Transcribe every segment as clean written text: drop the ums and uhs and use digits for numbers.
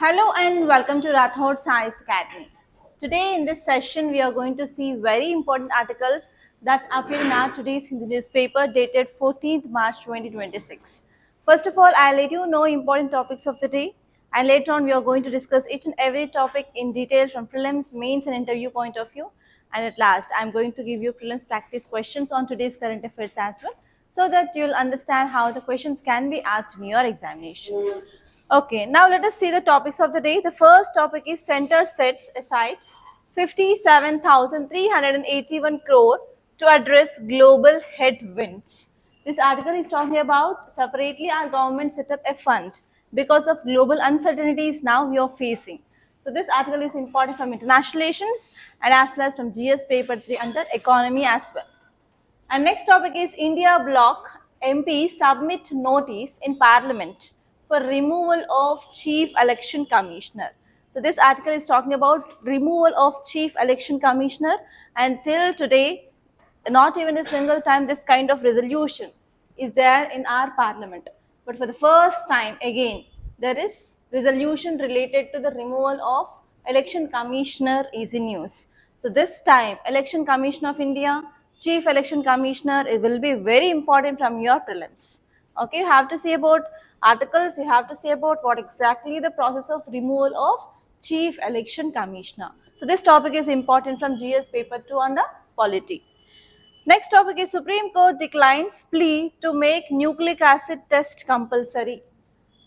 Hello and welcome to Rathod Science Academy. Today in this session we are going to see very important articles that appear in our today's Hindu newspaper dated 14th March 2026. First of all, I'll let you know important topics of the day, and later on we are going to discuss each and every topic in detail from prelims, mains and interview point of view. And at last, I'm going to give you prelims practice questions on today's current affairs as well, so that you'll understand how the questions can be asked in your examination. Okay, now let us see the topics of the day. The first topic is Center sets aside 57,381 crore to address global headwinds. This article is talking about separately our government set up a fund because of global uncertainties now we are facing. So this article is important from international relations and as well as from GS paper 3 under economy as well. And next topic is India bloc MPs submit notice in Parliament for removal of Chief Election Commissioner. So this article is talking about removal of Chief Election Commissioner, and till today, not even a single time this kind of resolution is there in our Parliament. But for the first time again, there is resolution related to the removal of Election Commissioner is in news. So this time, Election Commission of India, Chief Election Commissioner, it will be very important from your prelims. Okay, you have to see about articles, you have to see about what exactly the process of removal of Chief Election Commissioner. So this topic is important from GS paper 2 under polity. Next topic is Supreme Court declines plea to make nucleic acid test compulsory.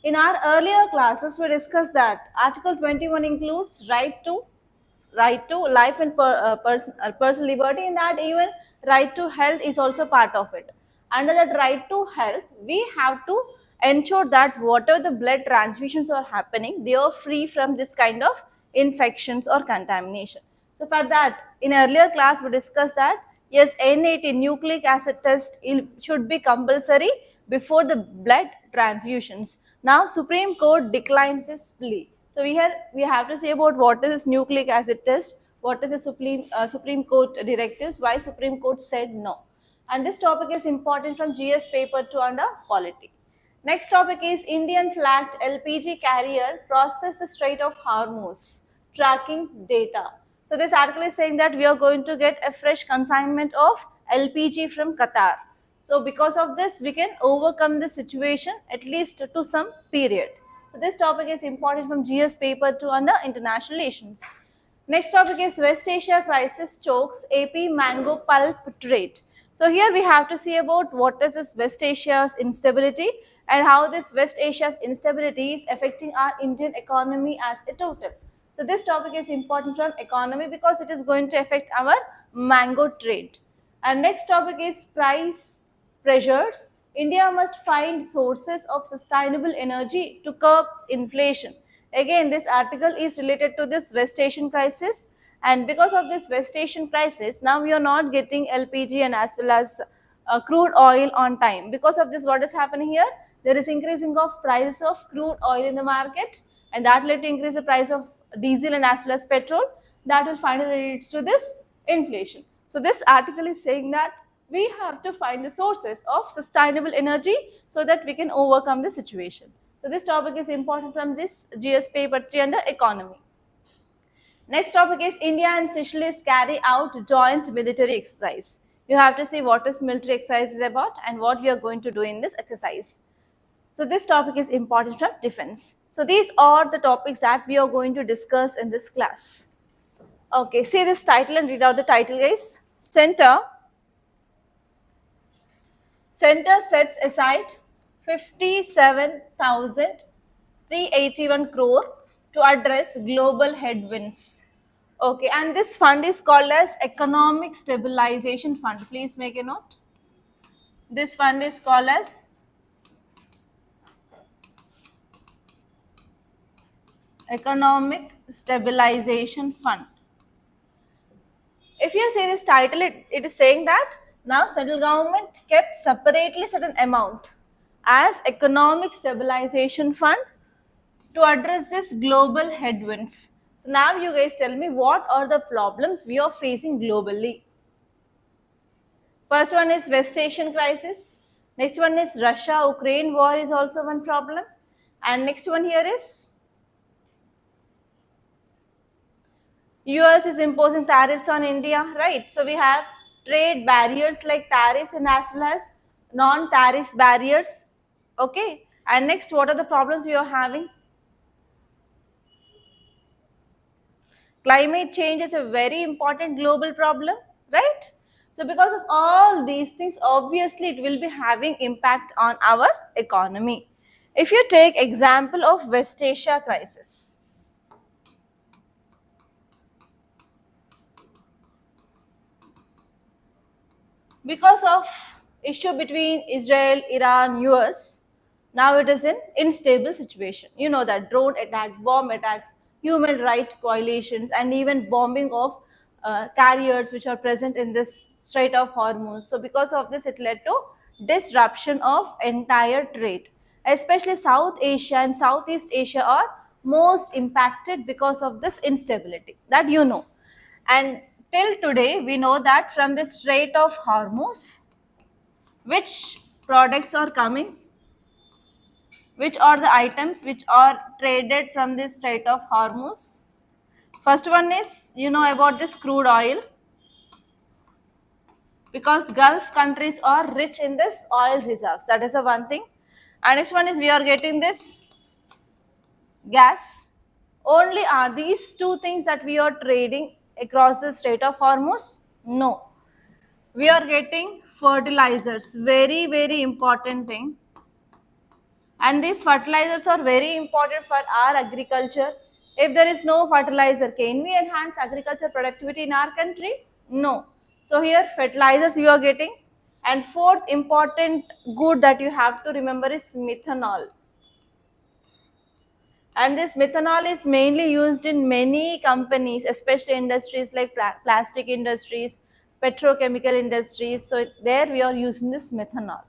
In our earlier classes, we discussed that Article 21 includes right to life and personal liberty, in that even right to health is also part of it. Under that right to health, we have to ensure that whatever the blood transfusions are happening, they are free from this kind of infections or contamination. So for that, in earlier class we discussed that yes, N80 nucleic acid test should be compulsory before the blood transfusions. Now Supreme Court declines this plea. So we have to say about what is this nucleic acid test, what is the Supreme Court directives, why Supreme Court said no. And this topic is important from GS paper 2 under polity. Next topic is Indian flagged LPG carrier process the Strait of Hormuz tracking data. So this article is saying that we are going to get a fresh consignment of LPG from Qatar. So because of this, we can overcome the situation at least to some period. So this topic is important from GS paper 2 under international relations. Next topic is West Asia crisis chokes AP mango pulp trade. So here we have to see about what is this West Asia's instability and how this West Asia's instability is affecting our Indian economy as a total. So this topic is important from economy because it is going to affect our mango trade. And next topic is price pressures. India must find sources of sustainable energy to curb inflation. Again, this article is related to this West Asian crisis, and because of this West Asian crisis, now we are not getting LPG and as well as crude oil on time. Because of this, what is happening here? There is increasing of prices of crude oil in the market, and that led to increase the price of diesel and as well as petrol. That will finally leads to this inflation. So this article is saying that we have to find the sources of sustainable energy so that we can overcome the situation. So this topic is important from this GS paper 3 under economy. Next topic is India and Seychelles carry out joint military exercise. You have to see what this military exercise is about and what we are going to do in this exercise. So this topic is important from defense. So these are the topics that we are going to discuss in this class. Okay, see this title and read out the title, guys. Center sets aside 57,381 crore to address global headwinds. Okay, and this fund is called as Economic Stabilization Fund. Please make a note. This fund is called as Economic Stabilization Fund. If you see this title, it is saying that now central government kept separately certain amount as Economic Stabilization Fund to address this global headwinds. So now you guys tell me what are the problems we are facing globally. First one is West Asian crisis. Next one is Russia-Ukraine war is also one problem. And next one here is US is imposing tariffs on India, right? So we have trade barriers like tariffs and as well as non-tariff barriers. Okay. And next, what are the problems we are having? Climate change is a very important global problem, right? So because of all these things, obviously it will be having impact on our economy. If you take example of West Asia crisis, because of issue between Israel, Iran, US, now it is in unstable situation. You know that drone attack, bomb attacks, human rights violations, and even bombing of carriers which are present in this Strait of Hormuz. So because of this, it led to disruption of entire trade. Especially South Asia and Southeast Asia are most impacted because of this instability. That you know. And till today, we know that from the Strait of Hormuz, which products are coming, which are the items which are traded from the Strait of Hormuz. First one is, you know about this crude oil, because Gulf countries are rich in this oil reserves. That is the one thing. And next one is we are getting this gas. Only are these two things that we are trading across the Strait of Hormuz? No. We are getting fertilizers, very important thing. And these fertilizers are very important for our agriculture. If there is no fertilizer, can we enhance agriculture productivity in our country? No. So here fertilizers you are getting. And fourth important good that you have to remember is methanol. And this methanol is mainly used in many companies, especially industries like plastic industries, petrochemical industries. So there we are using this methanol.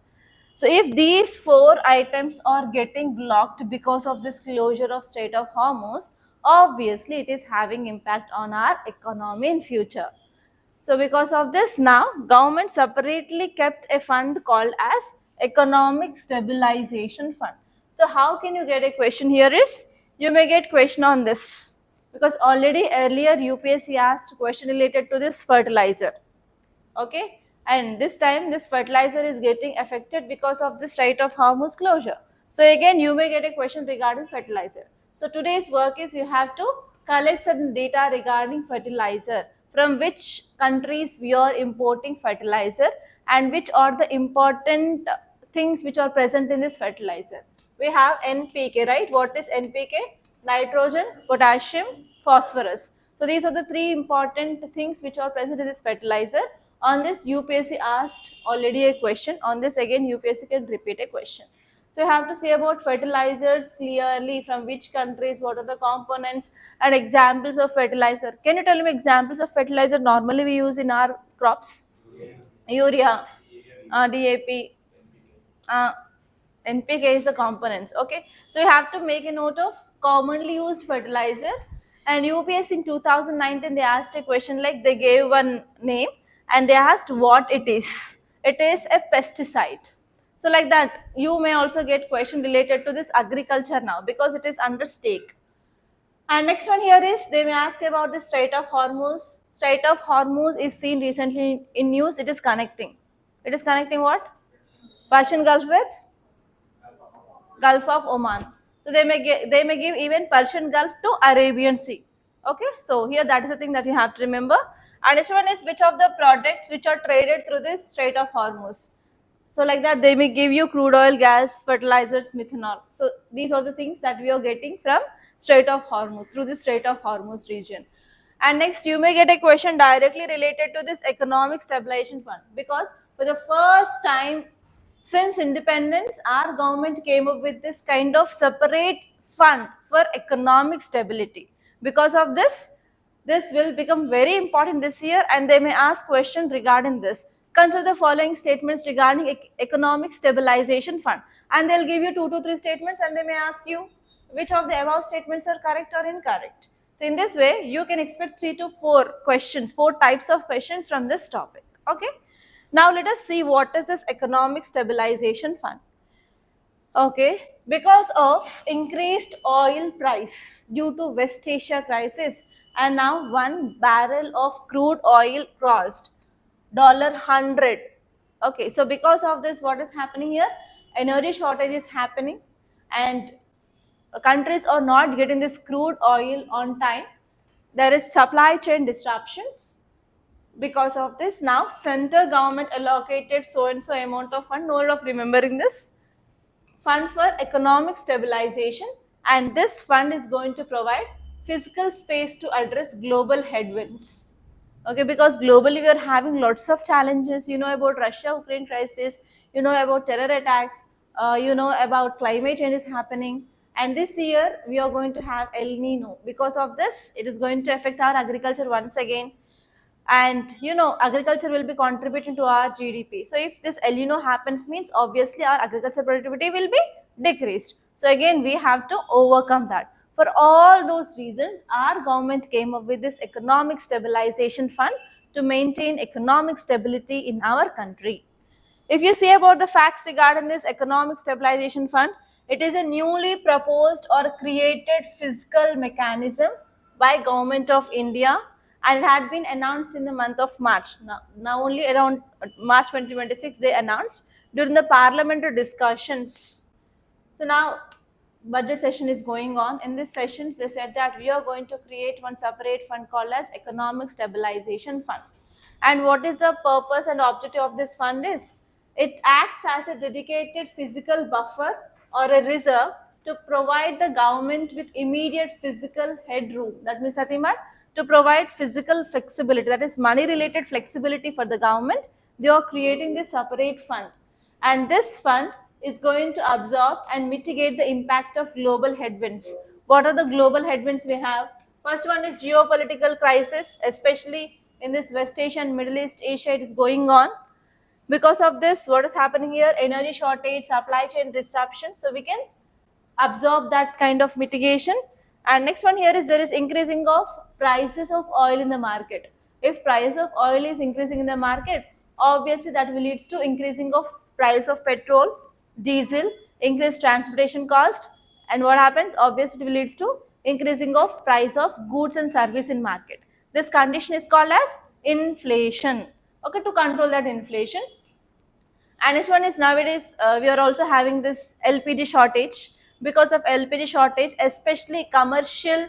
So if these four items are getting blocked because of this closure of Strait of Hormuz, obviously it is having impact on our economy in future. So because of this, now government separately kept a fund called as Economic Stabilization Fund. So how can you get a question here is, you may get question on this, because already earlier UPSC asked question related to this fertilizer. Okay, and this time this fertilizer is getting affected because of the Strait of Hormuz closure. So again you may get a question regarding fertilizer. So today's work is you have to collect certain data regarding fertilizer, from which countries we are importing fertilizer and which are the important things which are present in this fertilizer. We have NPK, right? What is NPK? Nitrogen, potassium, phosphorus. So these are the three important things which are present in this fertilizer. On this UPSC asked already a question. On this again UPSC can repeat a question. So you have to say about fertilizers clearly, from which countries, what are the components and examples of fertilizer. Can you tell me examples of fertilizer normally we use in our crops? Urea, DAP, uh, NPK is the components. Okay, so you have to make a note of commonly used fertilizer. And UPS in 2019 they asked a question, like they gave one name and they asked what it is. It is a pesticide. So like that, you may also get question related to this agriculture now, because it is under stake. And next one here is, they may ask about the Strait of Hormuz. Strait of Hormuz is seen recently in news. It is connecting. It is connecting what? Persian Gulf with Gulf of Oman. So they may give even Persian Gulf to Arabian Sea. Okay, so here that is the thing that you have to remember. And next one is, which of the products which are traded through this Strait of Hormuz. So like that they may give you crude oil, gas, fertilizers, methanol. So these are the things that we are getting from Strait of Hormuz, through the Strait of Hormuz region. And next you may get a question directly related to this Economic Stabilization Fund, because for the first time since independence, our government came up with this kind of separate fund for economic stability. Because of this, this will become very important this year, and they may ask questions regarding this. Consider the following statements regarding Economic Stabilization Fund, and they'll give you 2 to 3 statements, and they may ask you which of the above statements are correct or incorrect. So in this way, you can expect 3 to 4 questions, 4 types of questions from this topic. Okay. Now let us see what is this Economic Stabilization Fund. Okay, because of increased oil price due to West Asia crisis, and now one barrel of crude oil crossed $100. Okay, so because of this, what is happening here? Energy shortage is happening, and countries are not getting this crude oil on time. There is supply chain disruptions. Because of this, now center government allocated so and so amount of fund, no need of remembering this, fund for economic stabilization, and this fund is going to provide physical space to address global headwinds. Okay, because globally we are having lots of challenges. You know about Russia-Ukraine crisis, you know about terror attacks, you know about climate change is happening, and this year we are going to have El Nino. Because of this, it is going to affect our agriculture once again, and you know agriculture will be contributing to our GDP. So if this El Nino happens, means obviously our agriculture productivity will be decreased. So again we have to overcome that. For all those reasons, our government came up with this economic stabilization fund to maintain economic stability in our country. If you see about the facts regarding this economic stabilization fund, it is a newly proposed or created fiscal mechanism by Government of India, and it had been announced in the month of March. Now only around March 2026 they announced during the parliamentary discussions. So now budget session is going on. In this sessions they said that we are going to create one separate fund called as economic stabilization fund. And what is the purpose and objective of this fund is? It acts as a dedicated physical buffer or a reserve to provide the government with immediate physical headroom. That means nothing but to provide physical flexibility, that is money related flexibility for the government. They are creating this separate fund, and this fund is going to absorb and mitigate the impact of global headwinds. What are the global headwinds we have? First one is geopolitical crisis, especially in this West Asia and Middle East Asia it is going on. Because of this, what is happening here? Energy shortage, supply chain disruption. So we can absorb that kind of mitigation. And next one here is there is increasing of prices of oil in the market. If price of oil is increasing in the market, obviously that will leads to increasing of price of petrol, diesel, increased transportation cost, and what happens? Obviously it will leads to increasing of price of goods and service in market. This condition is called as inflation. Okay, to control that inflation. And next one is nowadays we are also having this LPG shortage. Because of LPG shortage, especially commercial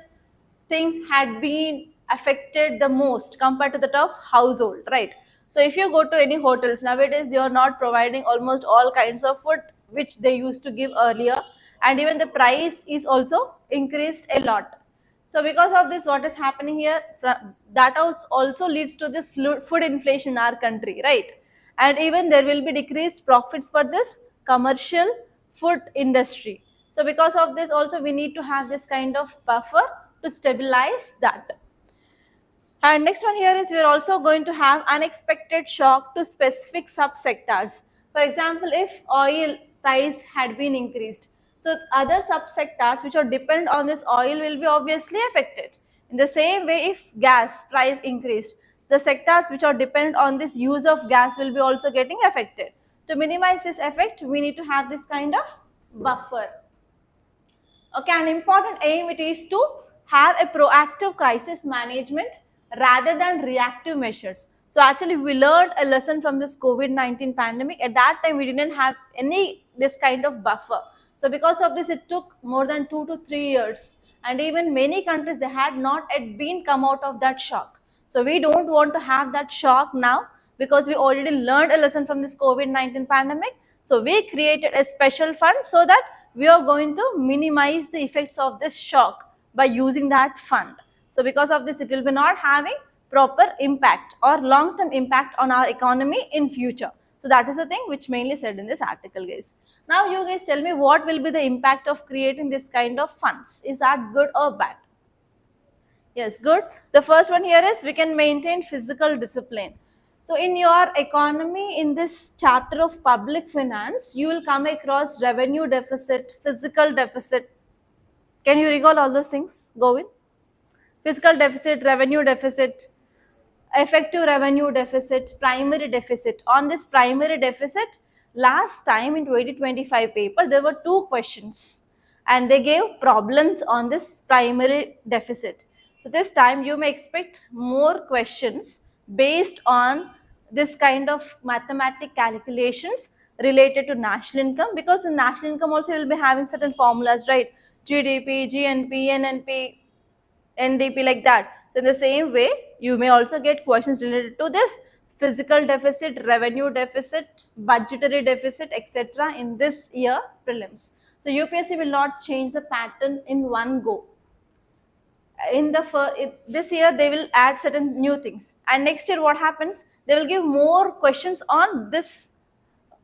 things had been affected the most compared to that of household, right? So if you go to any hotels nowadays, they are not providing almost all kinds of food which they used to give earlier, and even the price is also increased a lot. So because of this, what is happening here? That also leads to this food inflation in our country, right? And even there will be decreased profits for this commercial food industry. So because of this also we need to have this kind of buffer to stabilize that. And next one here is we are also going to have unexpected shock to specific subsectors. For example, if oil price had been increased, so other subsectors which are dependent on this oil will be obviously affected. In the same way, if gas price increased, the sectors which are dependent on this use of gas will be also getting affected. To minimize this effect, we need to have this kind of buffer. Okay, an important aim it is to have a proactive crisis management rather than reactive measures. So actually we learned a lesson from this COVID-19 pandemic. At that time we didn't have any this kind of buffer. So because of this it took more than 2 to 3 years, and even many countries they had not yet been come out of that shock. So we don't want to have that shock now, because we already learned a lesson from this COVID-19 pandemic. So we created a special fund so that we are going to minimize the effects of this shock by using that fund. So because of this, it will be not having proper impact or long-term impact on our economy in future. So that is the thing which mainly said in this article, guys. Now you guys tell me what will be the impact of creating this kind of funds. Is that good or bad? Yes, good. The first one here is we can maintain physical discipline. So in your economy, in this chapter of public finance, you will come across revenue deficit, physical deficit. Can you recall all those things? Go with physical deficit, revenue deficit, effective revenue deficit, primary deficit. On this primary deficit, Last time in 2025 paper, there were 2 questions and they gave problems on this primary deficit. So this time you may expect more questions based on this kind of mathematic calculations related to national income, because in national income also you will be having certain formulas, right? GDP, GNP, NNP, NDP, like that. So in the same way, you may also get questions related to this physical deficit, revenue deficit, budgetary deficit, etc. in this year prelims. So UPSC will not change the pattern in one go. In the this year they will add certain new things, and next year what happens, they will give more questions on this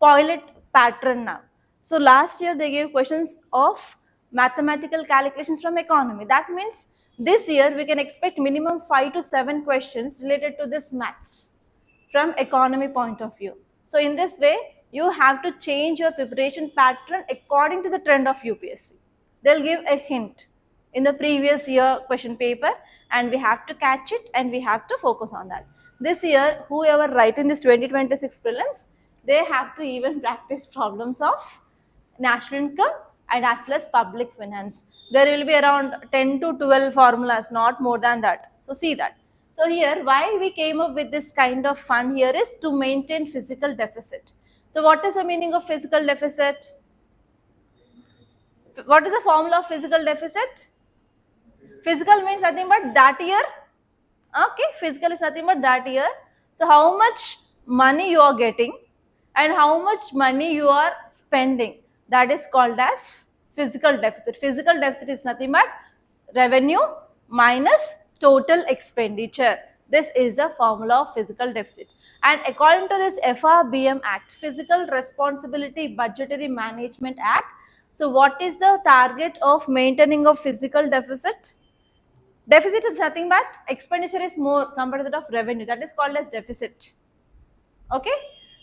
pilot pattern now. So last year they gave questions of mathematical calculations from economy. That means this year we can expect minimum 5 to 7 questions related to this maths from economy point of view. So in this way, you have to change your preparation pattern according to the trend of UPSC. They'll give a hint in the previous year question paper, and we have to catch it and we have to focus on that. This year, whoever write in this 2026 prelims, they have to even practice problems of national income and as well as public finance. There will be around 10 to 12 formulas, not more than that. So see that. So here, why we came up with this kind of fund here is to maintain physical deficit. So what is the meaning of physical deficit? What is the formula of physical deficit? Physical means nothing but that year. Okay, physical is nothing but that year. So how much money you are getting and how much money you are spending, that is called as physical deficit. Physical deficit is nothing but revenue minus total expenditure. This is the formula of physical deficit. And according to this FRBM Act, Fiscal Responsibility Budgetary Management Act, so what is the target of maintaining of physical deficit? Deficit is nothing but expenditure is more compared to that of revenue. That is called as deficit. Okay.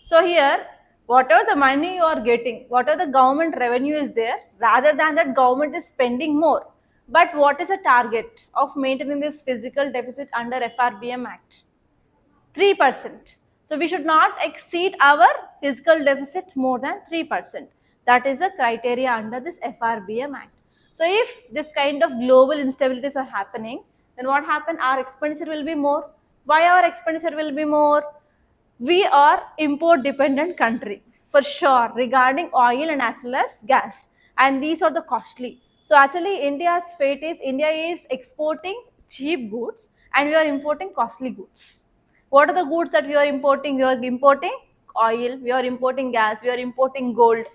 So here, whatever the money you are getting, whatever the government revenue is there, rather than that government is spending more. But what is the target of maintaining this physical deficit under FRBM Act? 3%. So we should not exceed our physical deficit more than 3%. That is the criteria under this FRBM Act. So if this kind of global instabilities are happening, then what happen? Our expenditure will be more. Why our expenditure will be more? We are import dependent country for sure regarding oil and as well as gas, and these are the costly. So actually India's fate is, India is exporting cheap goods and we are importing costly goods. What are the goods that we are importing? We are importing oil, we are importing gas, we are importing gold.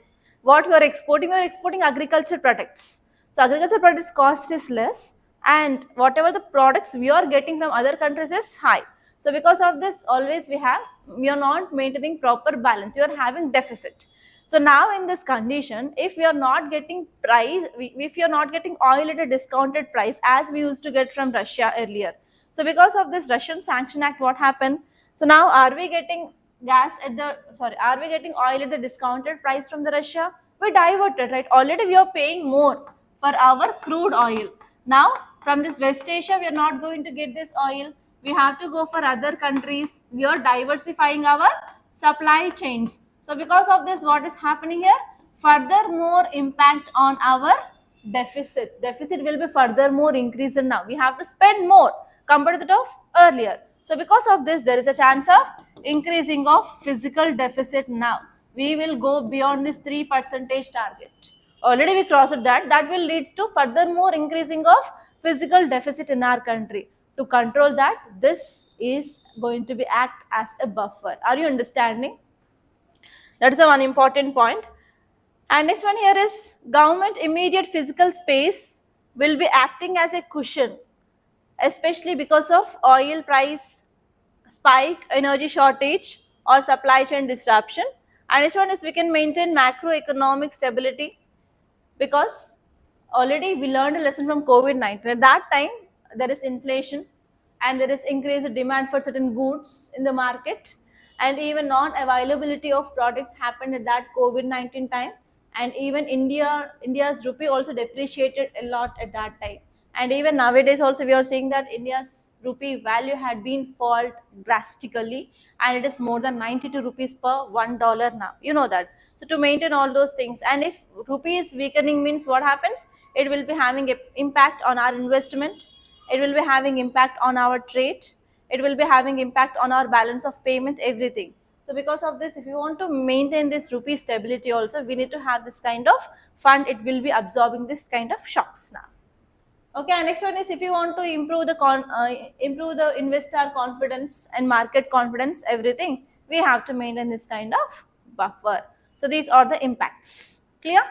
What we are exporting? We are exporting agriculture products. So agriculture products cost is less, and whatever the products we are getting from other countries is high. So because of this, always we are not maintaining proper balance, we are having deficit. So now in this condition, if we are not getting if you are not getting oil at a discounted price as we used to get from Russia earlier. So because of this Russian Sanction Act, what happened? So now are we getting are we getting oil at the discounted price from the Russia? We diverted, right? Already we are paying more for our crude oil. Now from this West Asia, we are not going to get this oil. We have to go for other countries. We are diversifying our supply chains. So because of this, what is happening here? Further more impact on our deficit. Deficit will be further more increased now. We have to spend more compared to that of earlier. So because of this, there is a chance of increasing of physical deficit now. We will go beyond this 3% target. Already we crossed that. That will lead to further more increasing of physical deficit in our country. To control that, this is going to be act as a buffer. Are you understanding? That is a one important point. And next one here is government immediate physical space will be acting as a cushion, especially because of oil price spike, energy shortage or supply chain disruption. And next one is we can maintain macroeconomic stability, because already we learned a lesson from COVID-19. At that time, there is inflation and there is increased demand for certain goods in the market, and even non-availability of products happened at that COVID-19 time, and even India's rupee also depreciated a lot at that time, And even nowadays also we are seeing that India's rupee value had been fall drastically, and it is more than 92 rupees per $1 now. You know that. So to maintain all those things, and if rupee is weakening means what happens? It will be having an impact on our investment. It will be having impact on our trade. It will be having impact on our balance of payment, everything. So because of this, if you want to maintain this rupee stability also, we need to have this kind of fund. It will be absorbing this kind of shocks now. Okay, and next one is if you want to improve the investor confidence and market confidence, everything, we have to maintain this kind of buffer. So these are the impacts. Clear?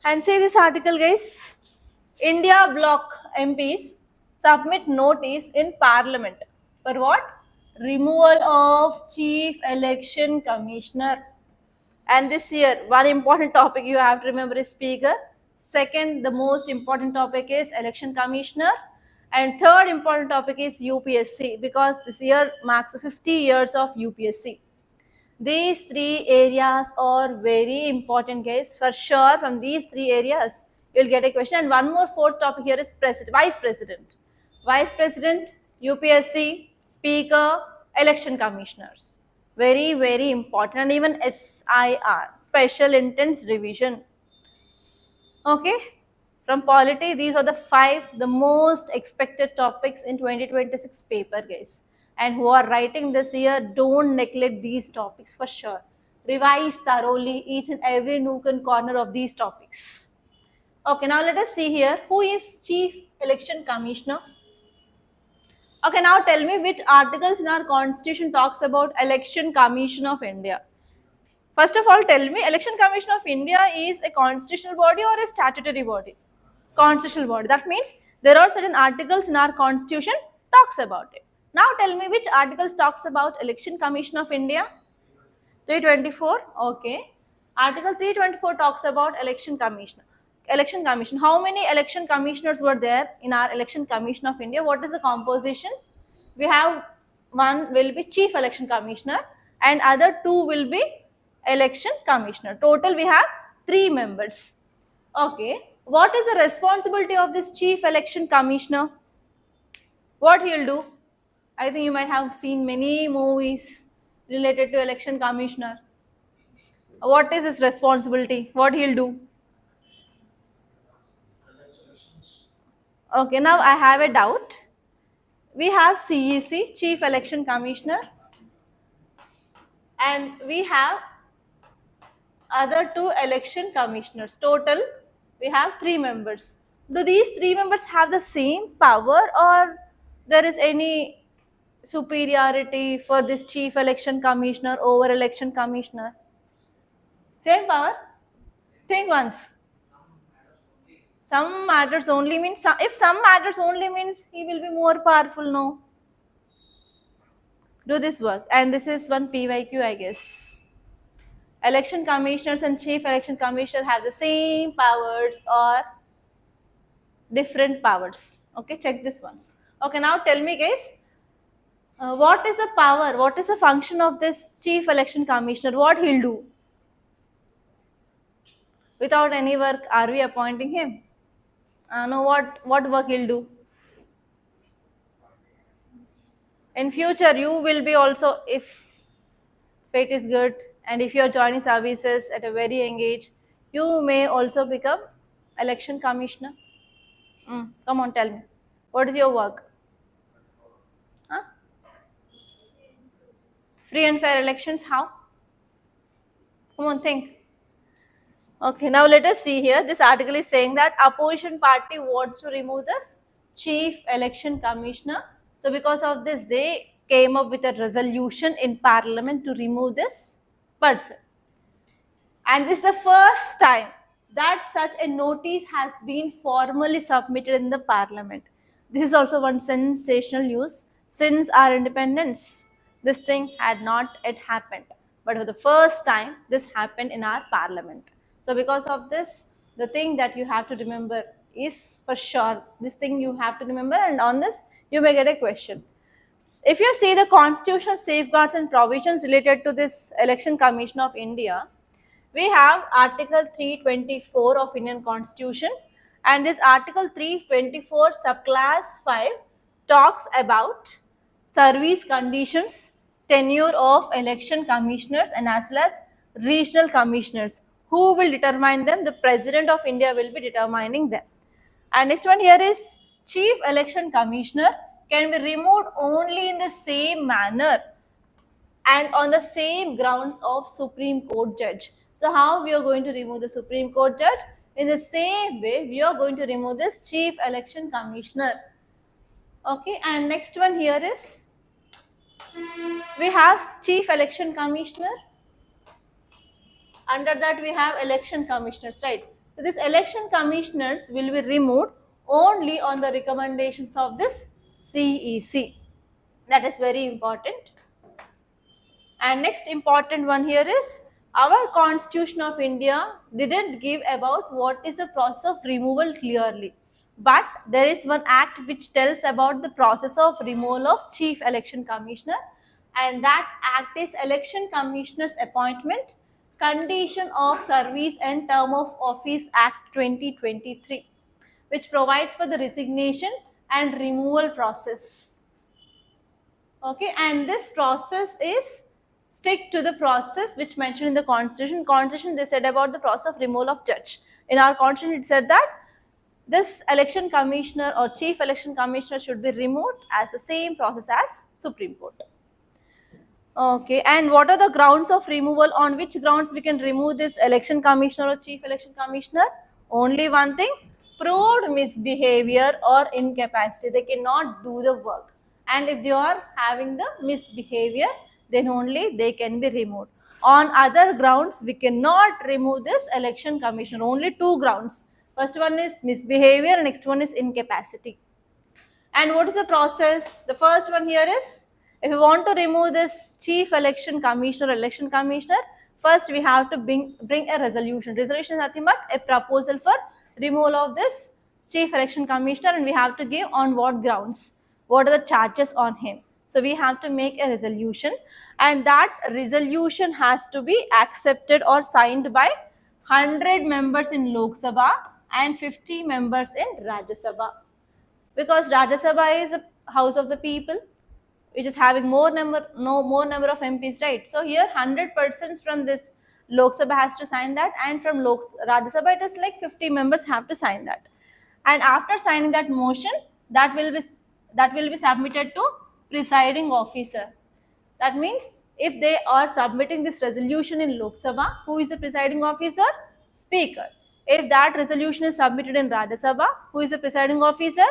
And see this article, guys. India bloc MPs submit notice in Parliament for what? Removal of Chief Election Commissioner. And this year, one important topic you have to remember is Speaker. Second, the most important topic is Election Commissioner. And third important topic is UPSC, because this year marks 50 years of UPSC. These three areas are very important, guys. For sure, from these three areas, you'll get a question. And one more fourth topic here is Vice President. Vice President, UPSC, Speaker, Election Commissioners. Very, very important. And even SIR, Special Intents Revision. Okay. From polity, these are the most expected topics in 2026 paper, guys. And who are writing this year, don't neglect these topics for sure. Revise thoroughly each and every nook and corner of these topics. Okay, now let us see here. Who is Chief Election Commissioner? Okay, now tell me which articles in our constitution talks about Election Commission of India. First of all, tell me, Election Commission of India is a constitutional body or a statutory body? Constitutional body. That means there are certain articles in our constitution talks about it. Now tell me which articles talks about Election Commission of India? 324. Okay. Article 324 talks about Election Commission. Election Commission. How many election commissioners were there in our Election Commission of India? What is the composition? We have one will be Chief Election Commissioner and other two will be Election Commissioner. Total we have 3 members. Okay. What is the responsibility of this Chief Election Commissioner? What he'll do? I think you might have seen many movies related to Election Commissioner. What is his responsibility? What he'll do? Okay, now I have a doubt. We have CEC, Chief Election Commissioner, and we have other 2 election commissioners. Total, we have 3 members. Do these 3 members have the same power, or there is any superiority for this Chief Election Commissioner over Election Commissioner? Same power? Think once. Some matters only means, if some matters only means he will be more powerful, no? Do this work. And this is one PYQ, I guess. Election commissioners and Chief Election Commissioner have the same powers or different powers. Okay, check this once. Okay, now tell me, guys, what is the power, what is the function of this Chief Election Commissioner? What he'll do? Without any work, are we appointing him? No, what work he'll do? In future, you will be also, if fate is good, and if you are joining services at a very young age, you may also become Election Commissioner. Come on, tell me. What is your work? Huh? Free and fair elections, how? Come on, think. Okay, now let us see here. This article is saying that opposition party wants to remove this Chief Election Commissioner. So because of this, they came up with a resolution in Parliament to remove this person. And this is the first time that such a notice has been formally submitted in the Parliament. This is also one sensational news. Since our independence, this thing had not yet happened. But for the first time, this happened in our Parliament. So because of this, the thing that you have to remember is for sure, this thing you have to remember, and on this, you may get a question. If you see the constitutional safeguards and provisions related to this Election Commission of India, we have Article 324 of Indian Constitution, And this Article 324 subclass 5 talks about service conditions, tenure of election commissioners and as well as regional commissioners. Who will determine them? The President of India will be determining them. And next one here is Chief Election Commissioner can be removed only in the same manner and on the same grounds of Supreme Court judge. So how we are going to remove the Supreme Court judge? In the same way, we are going to remove this Chief Election Commissioner. Okay, and next one here is, we have Chief Election Commissioner. Under that we have election commissioners, right? So these election commissioners will be removed only on the recommendations of this CEC. That is very important. And next important one here is, our Constitution of India didn't give about what is the process of removal clearly. But there is one act which tells about the process of removal of Chief Election Commissioner, and that act is Election Commissioner's Appointment, Condition of Service and Term of Office Act 2023, which provides for the resignation and removal process. Okay, and this process is stick to the process which mentioned in the Constitution. Constitution, they said about the process of removal of judge. In our Constitution, it said that this election commissioner or chief election commissioner should be removed as the same process as Supreme Court. Okay, and what are the grounds of removal? On which grounds we can remove this election commissioner or chief election commissioner? Only one thing, proved misbehavior or incapacity. They cannot do the work, and if they are having the misbehavior, then only they can be removed. On other grounds, we cannot remove this election commissioner. Only two grounds. First one is misbehavior and next one is incapacity. And what is the process? The first one here is, if you want to remove this chief election commissioner, first we have to bring a resolution. Resolution is nothing but a proposal for removal of this chief election commissioner, and we have to give on what grounds, what are the charges on him. So we have to make a resolution, and that resolution has to be accepted or signed by 100 members in Lok Sabha and 50 members in Rajya Sabha. Because Rajya Sabha is a house of the people, which is having more number of MPs, right? So here 100 persons from this Lok Sabha has to sign that, and from Rajya Sabha it is like 50 members have to sign that. And after signing that motion, that will be submitted to presiding officer. That means if they are submitting this resolution in Lok Sabha, who is the presiding officer? Speaker. If that resolution is submitted in Rajya Sabha, who is the presiding officer?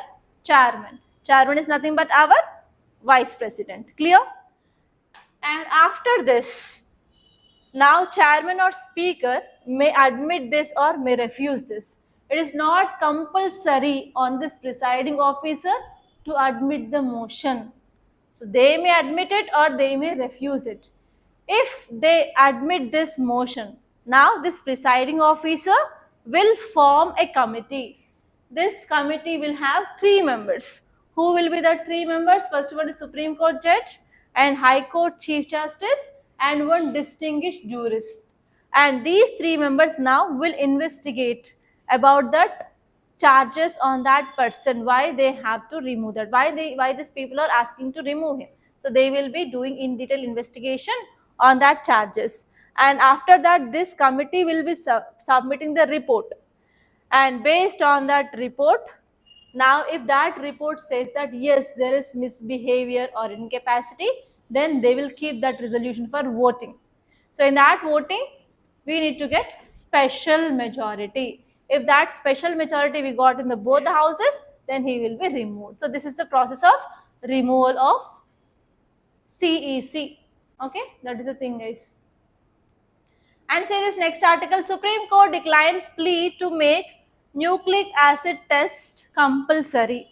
Chairman. Chairman is nothing but our vice president. Clear? And after this, now chairman or speaker may admit this or may refuse this. It is not compulsory on this presiding officer to admit the motion. So they may admit it or they may refuse it. If they admit this motion, now this presiding officer will form a committee. This committee will have 3 members. Who will be the 3 members? First one is Supreme Court judge and High Court Chief Justice and one distinguished jurist. And these 3 members now will investigate about that charges on that person, why they have to remove that, why these people are asking to remove him. So they will be doing in detail investigation on that charges. And after that, this committee will be submitting the report. And based on that report, now if that report says that yes, there is misbehavior or incapacity, then they will keep that resolution for voting. So in that voting, we need to get special majority. If that special majority we got in both the houses, then he will be removed. So this is the process of removal of CEC. Okay, that is the thing, guys. And say this next article, Supreme Court declines plea to make nucleic acid test compulsory.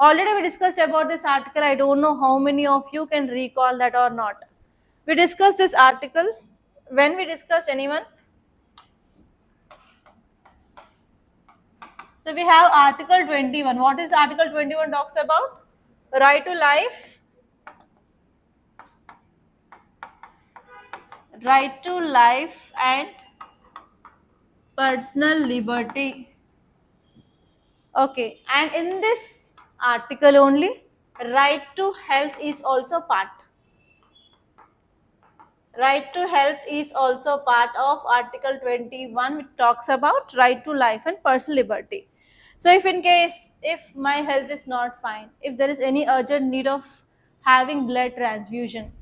Already we discussed about this article. I don't know how many of you can recall that or not. We discussed this article. When we discussed, anyone? So we have Article 21. What is Article 21 talks about? Right to life. Right to life and personal liberty. Okay, and in this article only, right to health is also part. Right to health is also part of Article 21, which talks about right to life and personal liberty. So if in case, if my health is not fine, if there is any urgent need of having blood transfusion,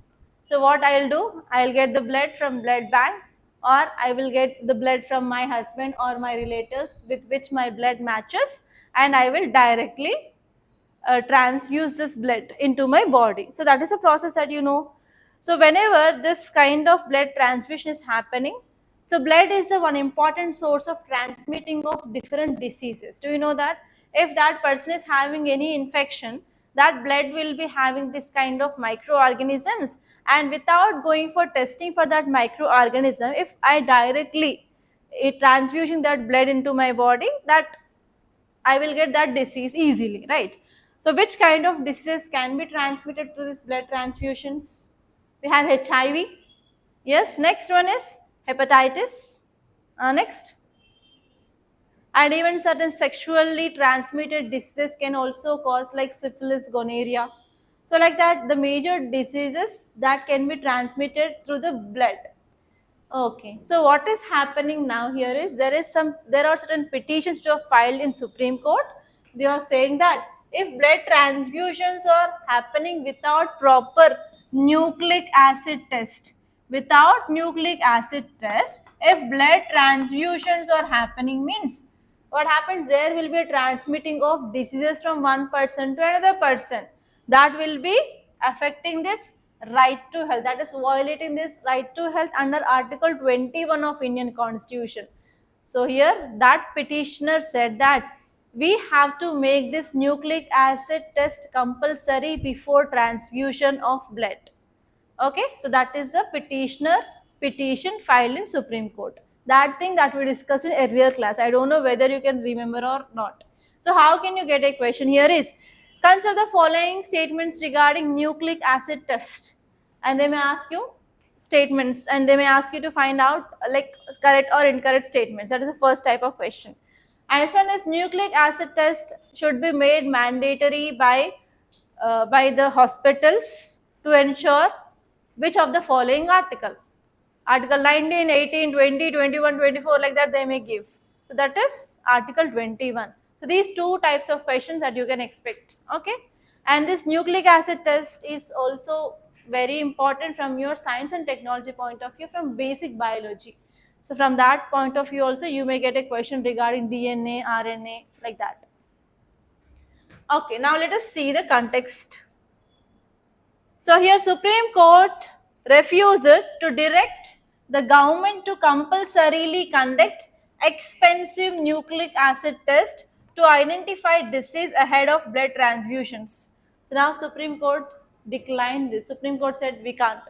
so what I'll do, I'll get the blood from blood bank, or I will get the blood from my husband or my relatives with which my blood matches, and I will directly transfuse this blood into my body. So that is a process that you know. So whenever this kind of blood transfusion is happening, so blood is the one important source of transmitting of different diseases. Do you know that? If that person is having any infection, that blood will be having this kind of microorganisms, and without going for testing for that microorganism, if I directly transfusing that blood into my body, that I will get that disease easily, right? So which kind of diseases can be transmitted through these blood transfusions? We have HIV. Yes, next one is hepatitis. Next. And even certain sexually transmitted diseases can also cause like syphilis, gonorrhea. So like that, the major diseases that can be transmitted through the blood. Okay, so what is happening now here is there are certain petitions to have filed in Supreme Court. They are saying that if blood transfusions are happening without proper nucleic acid test, if blood transfusions are happening means what happens, there will be a transmitting of diseases from one person to another person, that will be affecting this right to health, that is violating this right to health under Article 21 of Indian Constitution. So here that petitioner said that we have to make this nucleic acid test compulsory before transfusion of blood. Okay, so that is the petition filed in Supreme Court. That thing that we discussed in earlier class. I don't know whether you can remember or not. So how can you get a question? Here is, consider the following statements regarding nucleic acid test, and they may ask you statements, and they may ask you to find out like correct or incorrect statements. That is the first type of question. And this one is, nucleic acid test should be made mandatory by the hospitals to ensure which of the following article? Article 19, 18, 20, 21, 24, like that they may give. So that is Article 21. So these two types of questions that you can expect. Okay. And this nucleic acid test is also very important from your science and technology point of view, from basic biology. So from that point of view also you may get a question regarding DNA, RNA, like that. Okay, now let us see the context. So here Supreme Court refused to direct the government to compulsorily conduct expensive nucleic acid test to identify disease ahead of blood transfusions. So now Supreme Court declined this. Supreme Court said we can't.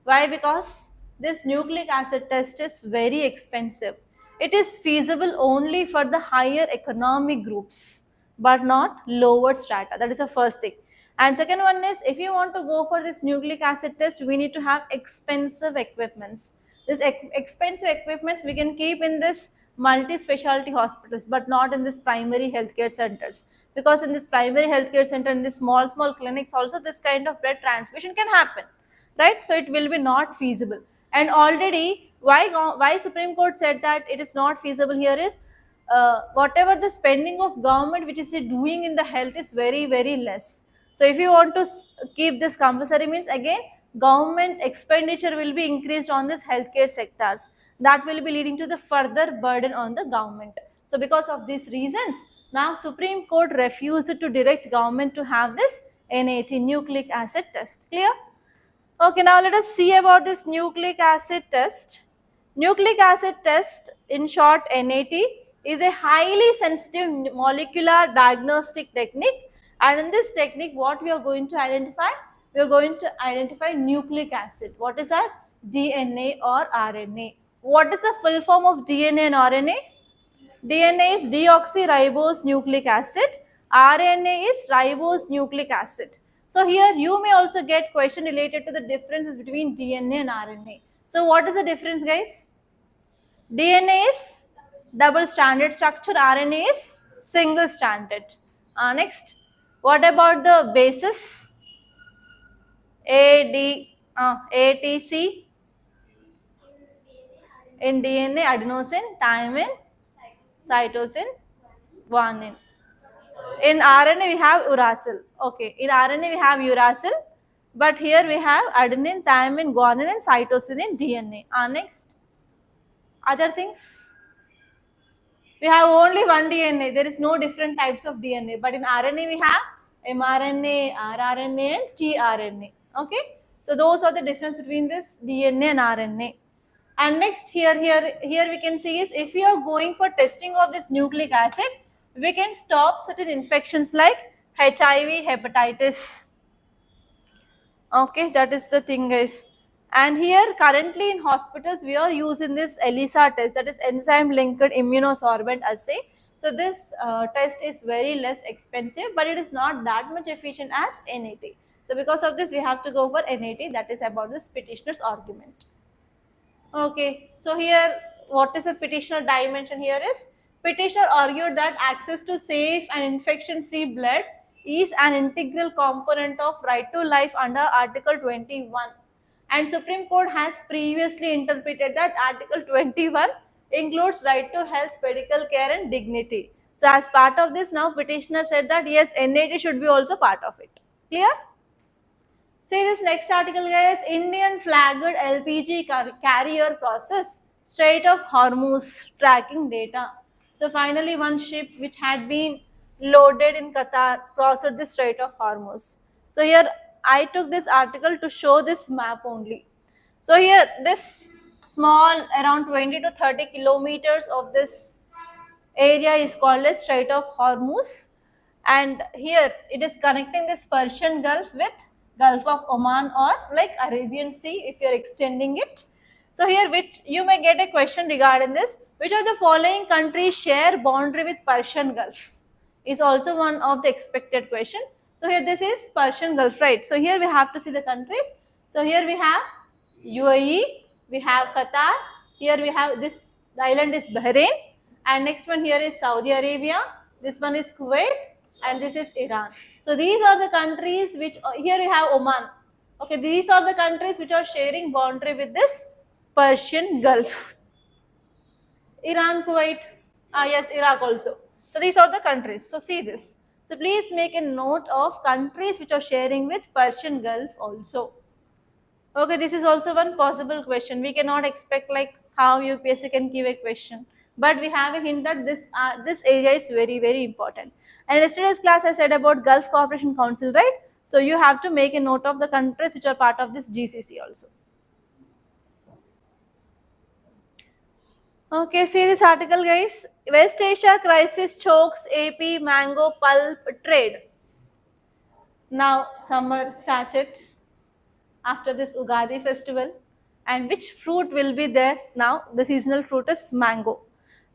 Why? Because this nucleic acid test is very expensive. It is feasible only for the higher economic groups, but not lower strata. That is the first thing. And second one is, if you want to go for this nucleic acid test, we need to have expensive equipments. This expensive equipments we can keep in this multi-specialty hospitals, but not in this primary healthcare centers. Because in this primary healthcare center, in this small clinics also, this kind of blood transfusion can happen, right? So it will be not feasible. And already, why Supreme Court said that it is not feasible here is, whatever the spending of government which is doing in the health is very less. So if you want to keep this compulsory means, again government expenditure will be increased on this healthcare sectors, that will be leading to the further burden on the government. So because of these reasons, now Supreme Court refused to direct government to have this NAT, nucleic acid test. Clear? Okay, now let us see about this nucleic acid test. Nucleic acid test, in short NAT, is a highly sensitive molecular diagnostic technique. And in this technique, what we are going to identify? We are going to identify nucleic acid. What is that? DNA or RNA. What is the full form of DNA and RNA? DNA is deoxyribose nucleic acid. RNA is ribose nucleic acid. So here you may also get question related to the differences between DNA and RNA. So what is the difference, guys? DNA is double stranded structure, RNA is single stranded. Next, what about the bases? ATC in DNA, adenosine, thymine, cytosine, guanine. In RNA we have uracil. Okay, in RNA we have uracil, but here we have adenine, thymine, guanine and cytosine in DNA. Next, other things. We have only one DNA. There is no different types of DNA. But in RNA we have mRNA, rRNA and tRNA. Okay. So those are the difference between this DNA and RNA. And next here we can see is if we are going for testing of this nucleic acid, we can stop certain infections like HIV, hepatitis. Okay, that is the thing guys. And here currently in hospitals we are using this ELISA test, that is enzyme linked immunosorbent assay. So this test is very less expensive, but it is not that much efficient as NAT. So because of this we have to go for NAT, that is about this petitioner's argument. Okay, so here what is the petitioner dimension here is, petitioner argued that access to safe and infection-free blood is an integral component of right to life under Article 21. And Supreme Court has previously interpreted that Article 21 includes right to health, medical care and dignity. So as part of this now petitioner said that yes, NAT should be also part of it. Clear? See this next article guys, Indian flagged LPG carrier process Strait of Hormuz tracking data. So finally one ship which had been loaded in Qatar crossed the Strait of Hormuz. So here I took this article to show this map only. So here this small around 20 to 30 kilometers of this area is called as Strait of Hormuz, and here it is connecting this Persian Gulf with Gulf of Oman or like Arabian Sea if you are extending it. So here which you may get a question regarding this, which of the following countries share boundary with Persian Gulf is also one of the expected question. So here this is Persian Gulf, right? So here we have to see the countries. So here we have UAE, we have Qatar, here we have this, the island is Bahrain, and next one here is Saudi Arabia, this one is Kuwait and this is Iran. So these are the countries which, here we have Oman. Okay, these are the countries which are sharing boundary with this Persian Gulf. Iran, Kuwait, yes, Iraq also. So these are the countries. So see this. So please make a note of countries which are sharing with Persian Gulf also. Okay, this is also one possible question. We cannot expect like how UPSC can give a question, but we have a hint that this area is very, very important. And yesterday's class I said about Gulf Cooperation Council, right? So you have to make a note of the countries which are part of this GCC also. Okay, see this article guys. West Asia crisis chokes AP mango pulp trade. Now summer started after this Ugadi festival, and which fruit will be there now? The seasonal fruit is mango,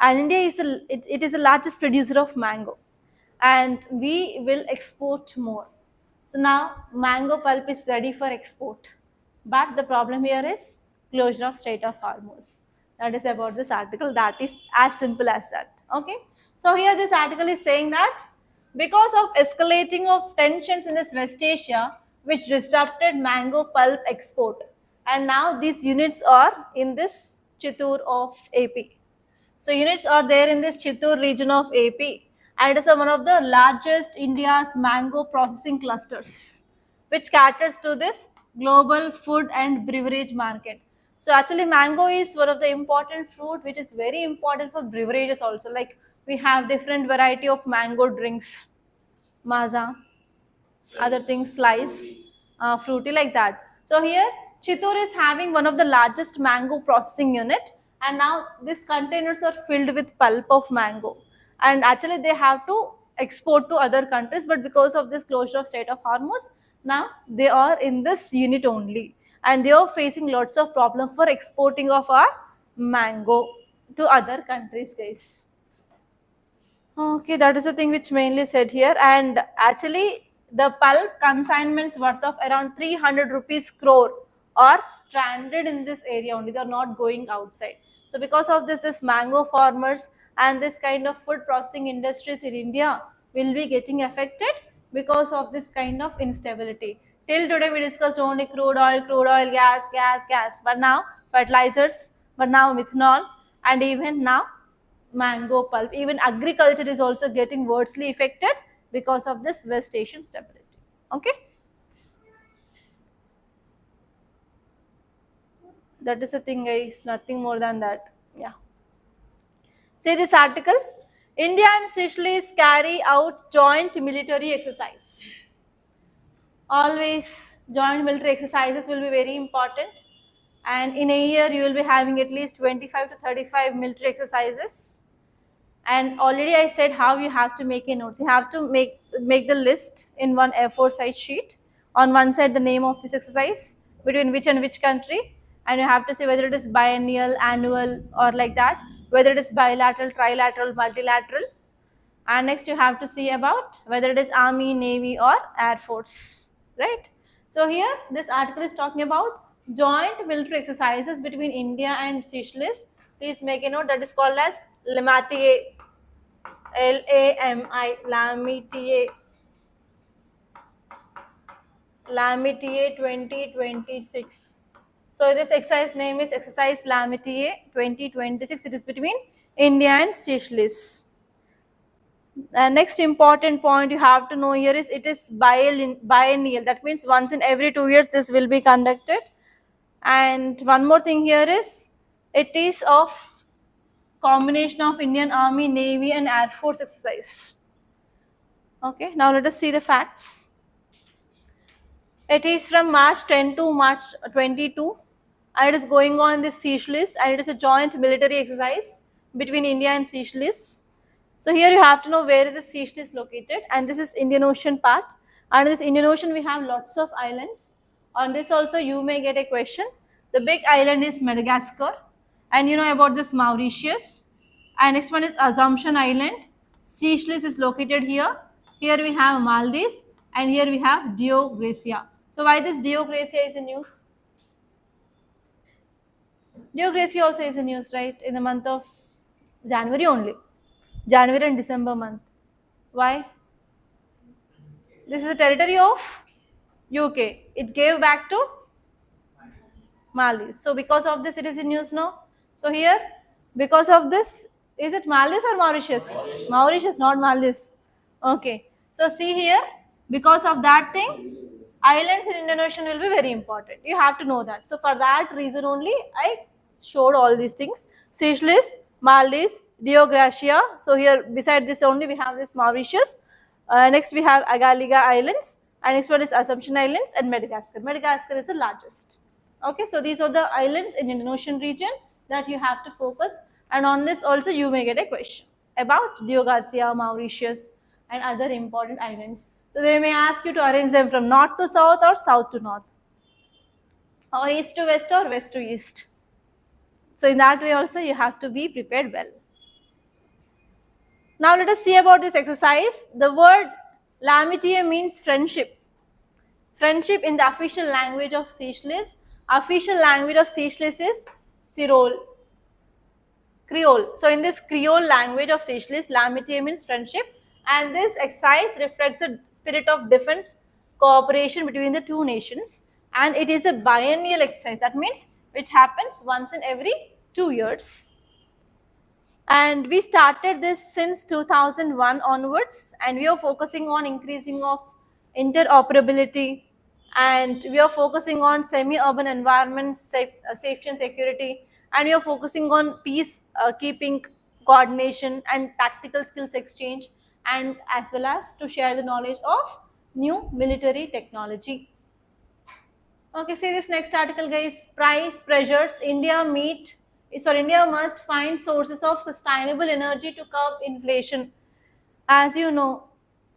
and India is it is the largest producer of mango, and we will export more. So now mango pulp is ready for export, but the problem here is closure of Strait of Hormuz. That is about this article. That is as simple as that. Okay. So here this article is saying that because of escalating of tensions in this West Asia, which disrupted mango pulp export, and now these units are in this Chittoor of AP. So units are there in this Chittoor region of AP, and it is one of the largest India's mango processing clusters, which caters to this global food and beverage market. So actually mango is one of the important fruit which is very important for beverages also. Like we have different variety of mango drinks, maza, other things, slice, fruity like that. So here Chittoor is having one of the largest mango processing unit, and now these containers are filled with pulp of mango, and actually they have to export to other countries, but because of this closure of Strait of Hormuz, now they are in this unit only, and they are facing lots of problem for exporting of our mango to other countries guys. Okay, that is the thing which mainly said here, and actually the pulp consignments worth of around 300 rupees crore are stranded in this area only, they are not going outside. So because of this mango farmers and this kind of food processing industries in India will be getting affected because of this kind of instability. Till today we discussed only crude oil, gas, but now fertilizers, but now methanol, and even now mango pulp. Even agriculture is also getting worsely affected because of this West Asian stability. Okay, that is the thing, guys. Nothing more than that. Yeah. See this article. India and Seychelles carry out joint military exercise. Always joint military exercises will be very important, and in a year you will be having at least 25 to 35 military exercises. And already I said how you have to make a notes. You have to make the list in one A4 size sheet. On one side the name of this exercise, between which and which country, and you have to say whether it is biennial, annual, or like that, whether it is bilateral, trilateral, multilateral. And next you have to see about whether it is army, navy, or air force, right? So here this article is talking about joint military exercises between India and Seychelles. Please make a note, that is called as LAMITIE, LAMI, LAMITIE 2026. So this exercise name is exercise LAMITIE 2026. It is between India and Seychelles. Next important point you have to know here is it is biennial. That means once in every 2 years this will be conducted. And one more thing here is it is of combination of Indian Army, Navy, and Air Force exercise. Okay, now let us see the facts. It is from March 10 to March 22, and it is going on in the Seychelles, and it is a joint military exercise between India and Seychelles. So here you have to know where is the Seychelles located, and this is Indian Ocean part. And in this Indian Ocean we have lots of islands. On this also you may get a question. The big island is Madagascar, and you know about this Mauritius. And next one is Assumption Island. Seychelles is located here. Here we have Maldives, and here we have Deo Gracia. So why this Deo Gracia is in news? Deo Gracia also is in news, right? In the month of January only. January and December month. Why? This is a territory of UK. It gave back to Maldives. So because of this it is in news now. So here, because of this, is it Maldives or Mauritius? Mauritius, not Maldives. Okay. So see here, because of that thing, islands in Indian Ocean will be very important. You have to know that. So for that reason only, I showed all these things. Seychelles, Maldives, Deo Gracia. So here beside this only we have this Mauritius. Next we have Agaliga Islands, and next one is Assumption Islands and Madagascar. Madagascar is the largest. Okay, so these are the islands in Indian Ocean region that you have to focus, and on this also you may get a question about Deo Gracia, Mauritius, and other important islands. So they may ask you to arrange them from north to south or south to north, or east to west or west to east. So in that way also you have to be prepared well. Now let us see about this exercise. The word l'amitié means friendship. Friendship in the official language of Seychelles. Official language of Seychelles is Creole. So in this Creole language of Seychelles, l'amitié means friendship, and this exercise reflects a spirit of defense cooperation between the two nations, and it is a biennial exercise. That means which happens once in every 2 years. And we started this since 2001 onwards, and we are focusing on increasing of interoperability, and we are focusing on semi-urban environment safety and security, and we are focusing on peace keeping, coordination, and tactical skills exchange, and as well as to share the knowledge of new military technology. Okay, see this next article, guys. Price pressures. India must find sources of sustainable energy to curb inflation. As you know,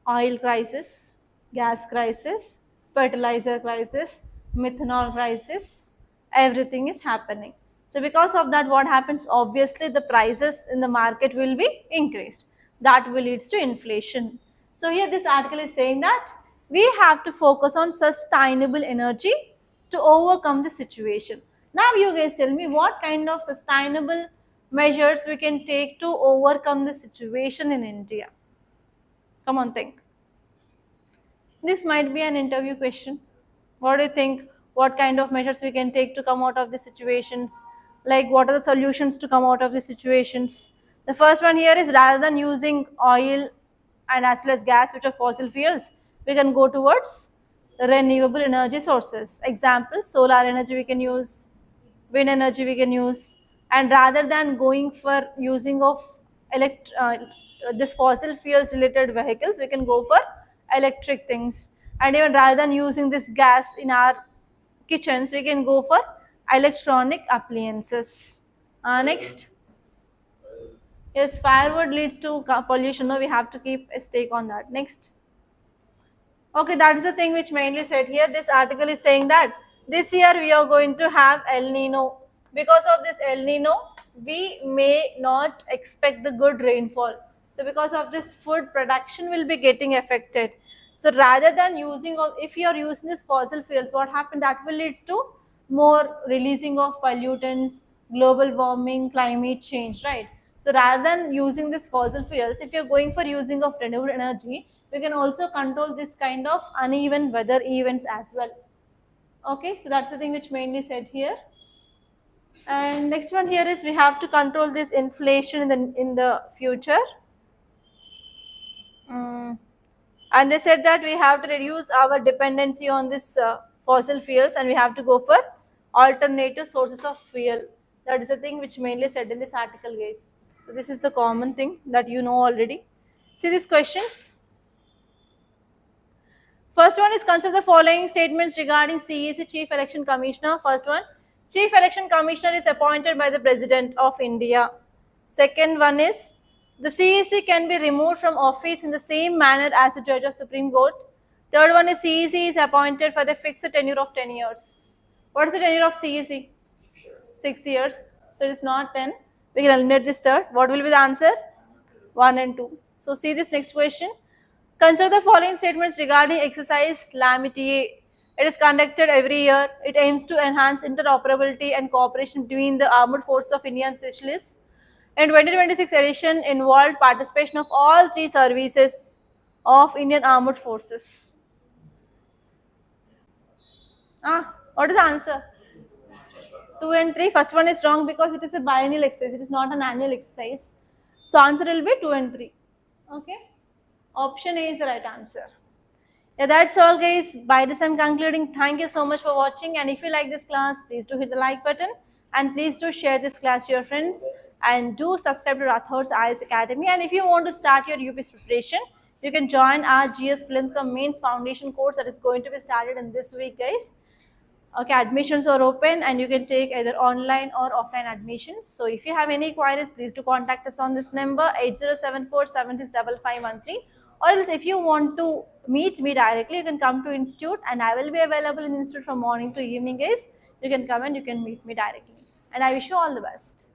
oil crisis, gas crisis, fertilizer crisis, methanol crisis, everything is happening. So because of that, what happens? Obviously, the prices in the market will be increased. That will lead to inflation. So here this article is saying that we have to focus on sustainable energy to overcome the situation. Now you guys tell me what kind of sustainable measures we can take to overcome the situation in India? Come on, think. This might be an interview question. What do you think? What kind of measures we can take to come out of the situations? Like, what are the solutions to come out of the situations? The first one here is, rather than using oil and as well as gas, which are fossil fuels, we can go towards renewable energy sources. Example, solar energy we can use, wind energy we can use, and rather than going for using of this fossil fuels related vehicles, we can go for electric things. And even rather than using this gas in our kitchens, we can go for electronic appliances. Next. Yes, firewood leads to pollution. No, we have to keep a stake on that. Next. Okay, that is the thing which mainly said here. This article is saying that this year we are going to have El Nino. Because of this El Nino, we may not expect the good rainfall. So because of this, food production will be getting affected. So rather than using, if you are using this fossil fuels, what happened? That will lead to more releasing of pollutants, global warming, climate change, right? So rather than using this fossil fuels, if you're going for using of renewable energy, we can also control this kind of uneven weather events as well. Okay, so that's the thing which mainly said here. And next one here is, we have to control this inflation in the future. And they said that we have to reduce our dependency on this fossil fuels, and we have to go for alternative sources of fuel. That is the thing which mainly said in this article, guys. So this is the common thing that you know already. See these questions. First one is, consider the following statements regarding CEC, Chief Election Commissioner. First one, Chief Election Commissioner is appointed by the President of India. Second one is, the CEC can be removed from office in the same manner as a judge of Supreme Court. Third one is, CEC is appointed for the fixed tenure of 10 years. What is the tenure of CEC? 6 years. So it is not 10. We can eliminate this third. What will be the answer? 1 and 2. So see this next question. Consider the following statements regarding exercise LAMITA. It is conducted every year. It aims to enhance interoperability and cooperation between the armed forces of India and Seychelles. In 2026 edition involved participation of all three services of Indian Armed Forces. What is the answer? 2 and 3. First one is wrong because it is a biennial exercise. It is not an annual exercise. So answer will be 2 and 3. Okay. Option A is the right answer. Yeah, that's all, guys. By this I'm concluding. Thank you so much for watching, and if you like this class, please do hit the like button, and please do share this class to your friends, and do subscribe to Rathod's IAS Academy. And if you want to start your UPSC preparation, you can join our GS Prelims Mains Foundation course that is going to be started in this week, guys. Okay, admissions are open, and you can take either online or offline admissions. So if you have any queries, please do contact us on this number 8074765513. Or else if you want to meet me directly, you can come to institute, and I will be available in institute from morning to evening, guys. You can come and you can meet me directly. And I wish you all the best.